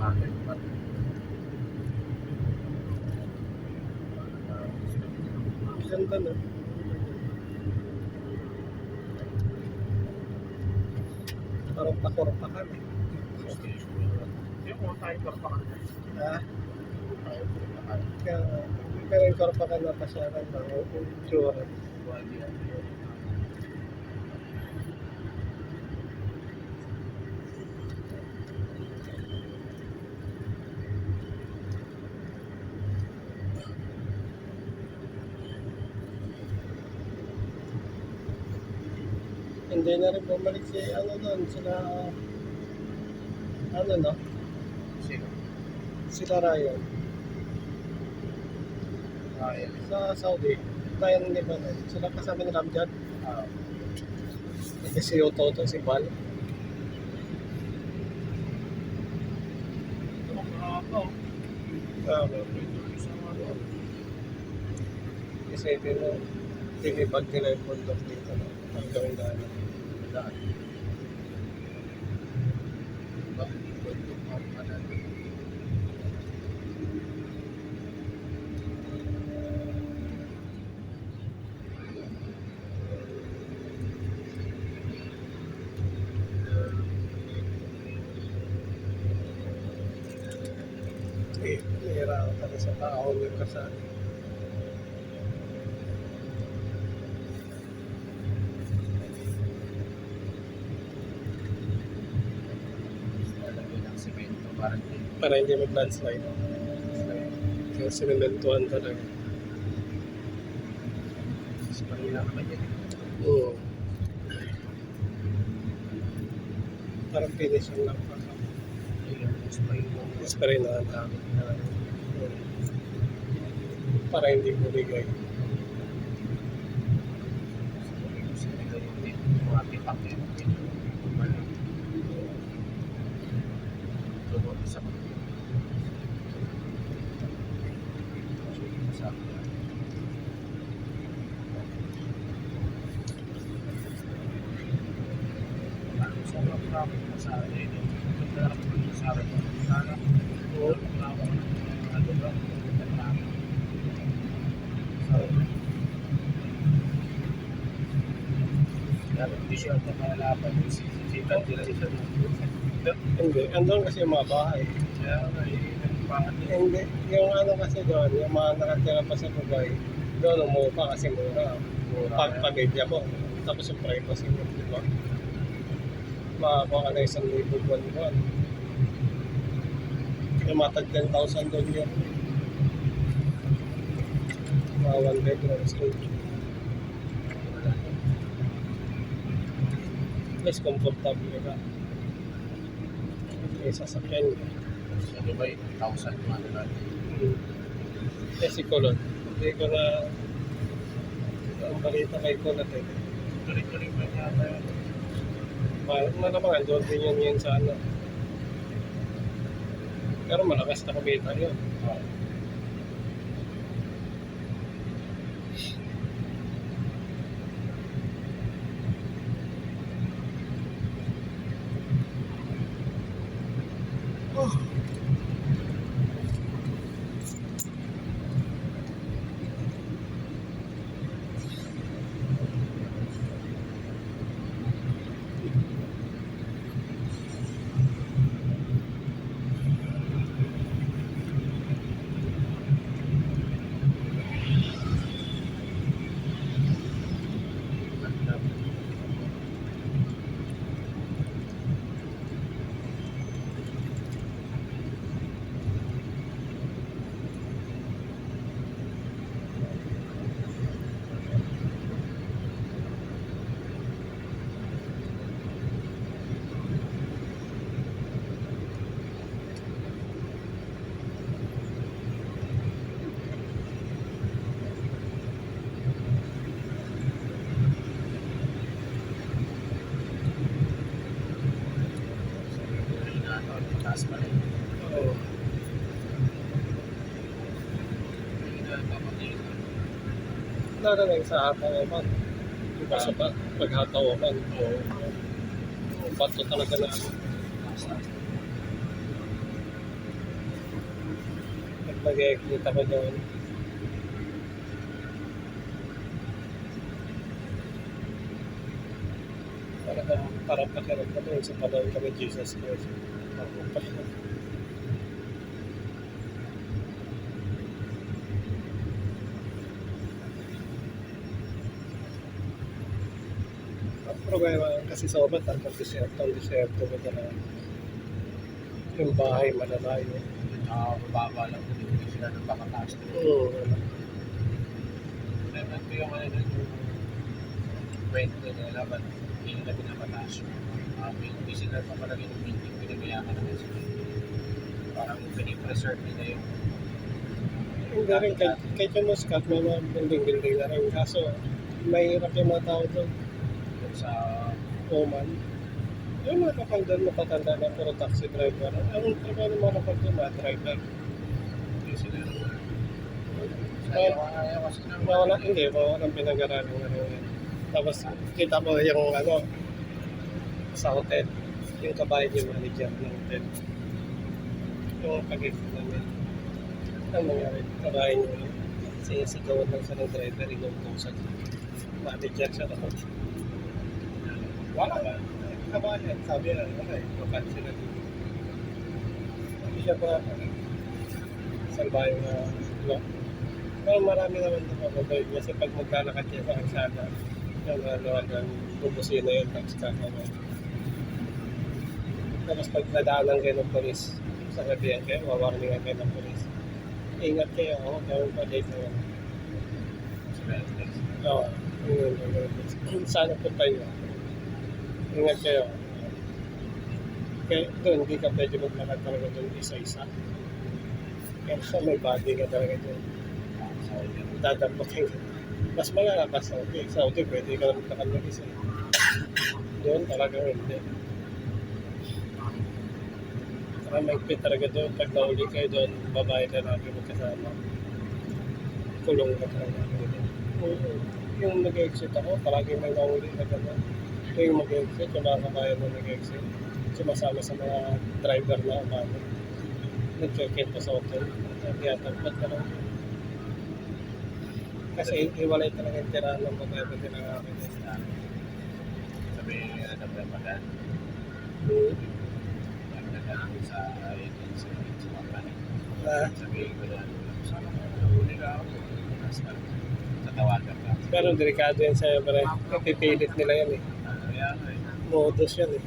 Ganda na. Parang pakorpakan eh. Yung tayo korpakan. Ha? Pero yung korpakan na pasyaran ba? Yung tsura. Hindi na rin bumalik si ano doon, sila ano no? Sino? Sila Ryan Ryan. sa Saudi. Ryan ng Lebanon. Sila kasama ni Ramjad. Si Toto, si Bal. Kasi tinibag nila yung bundok dito. No? Ang gawin daanan. Nahira ako talaga sa tao ng kasali. Para hindi mag-landslide. Kaya sinimentuhan talaga. Sa kanila naman yan. Oo. Parang finishing lang pa. Spray na lang. Para hindi bumigay. Hindi, andun kasi yung mga bahay. Hindi, yung ano kasi doon, yung mga nakatira pa sa Dubai, doon umupa kasi mura. Pamilya mo, tapos yung privacy mo, di ba? Makakuha ka na 1,000 buwan-buwan. Yung matag 10,000 doon yun. Mga 1 bedroom stage. Mas comfortable ka. May sasakyan ka. Sa Dubai, 1,000 mga natin. Eh si Colon, hindi ko na ang balita kay Colon eh. Tuloy-tuloy ba niya tayo? Malamangan doon din yan sa ano. Pero malakas na kumita yun. Taas pa rin. Oo. Naranig sa hatawaman. Diba sa paghatawaman? Oo. Bato talaga na ano. Nag-exit ako doon. Parang pakiramdam ko doon sa panahon kami Jesus Christ. Ang problema kasi sa obat, ang desierto ko talaga. Yung bahay malalayo. Mababa lang. Hindi sila nagpapataas. Oo. Naman ko yung ano doon, yung kwento nila, ba't hindi nila pinapataas yung hindi sila papalagay ng building, pinagayaman naman sila. Parang pinipreserve nila yung Hindi rin, kahit yung Muscat, may mga building na rin. Kaso, mahirap yung mga tao doon. sa Oman. Yung mga kapag doon napatanda na puro taxi driver. Ang trabaho ng mga kapag doon, mga driver. hindi sila ayaw kasi ng Walang pinag-aralan na rin. Tapos, kita mo yung ano, sa hotel, yung kabayan yung manager ng hotel. Yung pag-exit namin. Ang nangyari, kabayan yung sinisigawan lang sa ng driver, inuutosan. Manager siya na. Wala ba? Kabayan, sabi na, wala eh, lokal sila dito. Sabi siya pa, salbayo na, no? Pero marami naman na mababay kasi pag maglalakad siya sa kalsada, yung bubusina yun, tapos kakawa. Tapos pag nadaanan kayo ng polis, sasabihan kayo, wawarningan kayo ng polis. Ingat kayo, gawin pa date na yun. Oo, sana po tayo. Ingat kayo. Kaya doon, hindi ka pwede maglakad talaga doon isa-isa. Kaya may body ka talaga doon. Dadampatin ka. Mas malala ka sa Saudi. Saudi, pwede ka naman maglakad ng isa. Doon talaga hindi. Saka maigpit talaga doon. Pag nahuli kayo doon, babae na lagi magkasama. Kulong ka talaga. Yung nag-exit ako, palagi may nahuli na gano'n. Yung mag-exit, yung mga kabayan na nag-exit, sumasama sa mga driver na umano. Nag-check-in pa sa hotel. Nag-iatagpat ka lang. Kasi iwalay talaga yung tirahan ng babae na tinangamin. sabi ano ba pag nagdadaan sa agency sa company. Sabi ko na sana nahuli ka ako. Tatawagan ka. Pero delikado yan sa'yo, pare. Pipilit nila yan eh. Kaya nga eh. Modus yan eh.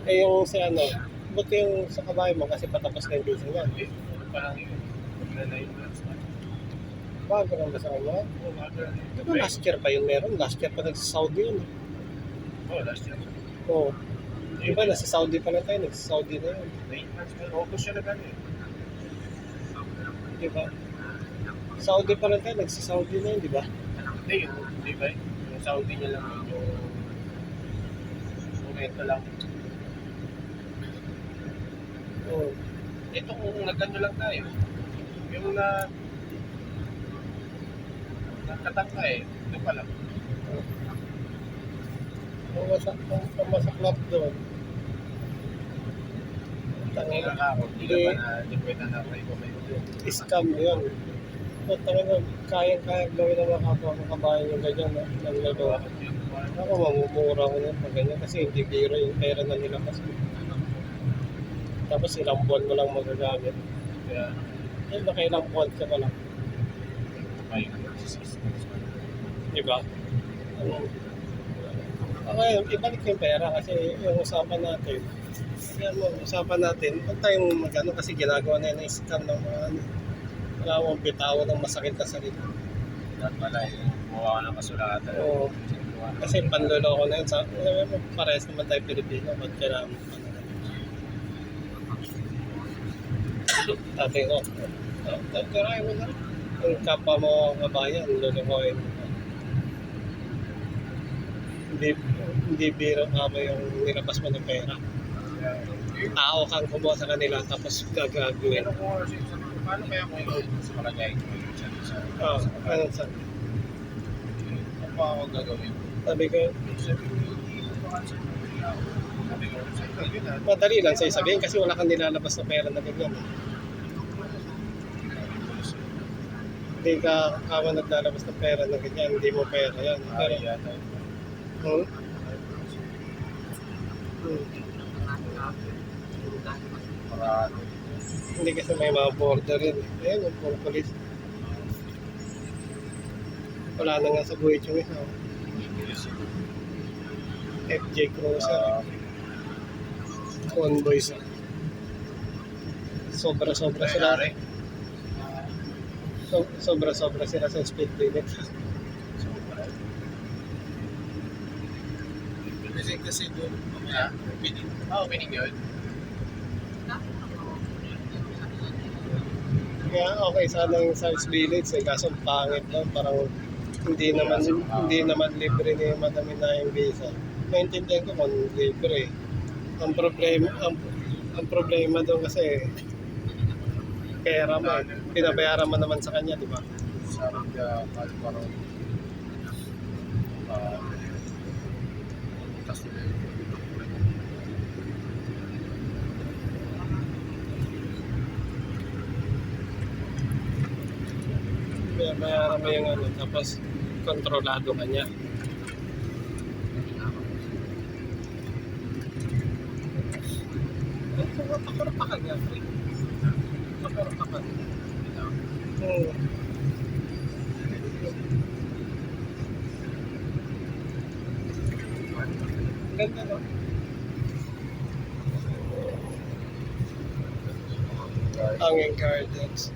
Eh yung sa ano, buti yung sa kabayo mo kasi patapos na yung visa niya. Ano pa lang yun? Magla 9 months na. Bago lang ba sa kanya? Di ba last year pa yun meron? Last year pa nagsa-Saudi yun. Last year. Oo. Di ba nasa Saudi pa na tayo? Nagsa-Saudi na yun. 9 months na. August siya na gano'n eh. Di ba? Saudi pa lang tayo, nagsa-Saudi na yun, di ba? Hindi, di ba? Yung Saudi niya lang yung momento lang. Oo. Ito kung nagano lang tayo. Yung nakatangka eh. Ito pa lang. Ang masaklap doon. Tangin lang ako. Hindi ka pa na pwede na try ko may Scam yun. So, talagang kayang-kayang gawin ng mga kabayan yung ganyan na naglagawa. Ako, mamumura ko yan pag ganyan kasi hindi biro yung pera na nila kasi. Tapos ilang buwan mo lang magagamit. Kaya, Nakailang buwan ka pa lang. may Diba? Okay, ibalik yung pera kasi yung usapan natin. Yan mo, usapan natin. Huwag tayong magano kasi ginagawa na yun ng scam ng mga ano. Wala akong bitawan ng masakit na salita. Dapat pala eh. Gumawa ka ng kasulatan. Oo. Kasi panloloko na yun. Parehas naman tayo Pilipino. Ba't kailangan sabi ko, try mo na. Yung kapwa mo kabayan, lulukoyin mo. Hindi biro ka ba yung nilabas mo ng pera. Tao kang kumuha sa kanila tapos gagawin. Pero kung paano kaya kung ikaw sa palagay ko Oo, ano sa? Ano pa ako gagawin? Sabi ko, Sabi ko, yun na. madali lang sa'yo sabihin kasi wala kang nilalabas na pera na ganyan. Hindi ka kama naglalabas ng pera na ganyan, hindi mo pera yan. Pero, Ay, yata. hmm? Hmm. Marami. Hindi kasi may mga border yun. Ayan, yung puro police. Wala na nga sa buhay yung isa. oh. FJ Cruiser. Convoys. Sobra-sobra sila. Nangyari. Sobra-sobra sila sa speed limit. Kasi doon, mamaya, opening. Opening yun. Kaya okay sana yung South Village eh, kaso pangit lang, parang hindi naman libre ni Madam na yung visa. Maintindihan ko kung libre. Ang problema doon kasi pera mo, pinabayaran mo naman sa kanya, di ba? Sarang ka, Calvaro. Tapos Pinabayaran mo yung ano, tapos kontrolado ka niya. Pakarapakan nga, pre. Pakarapakan. Hmm. Ganda, no? Hanging Gardens.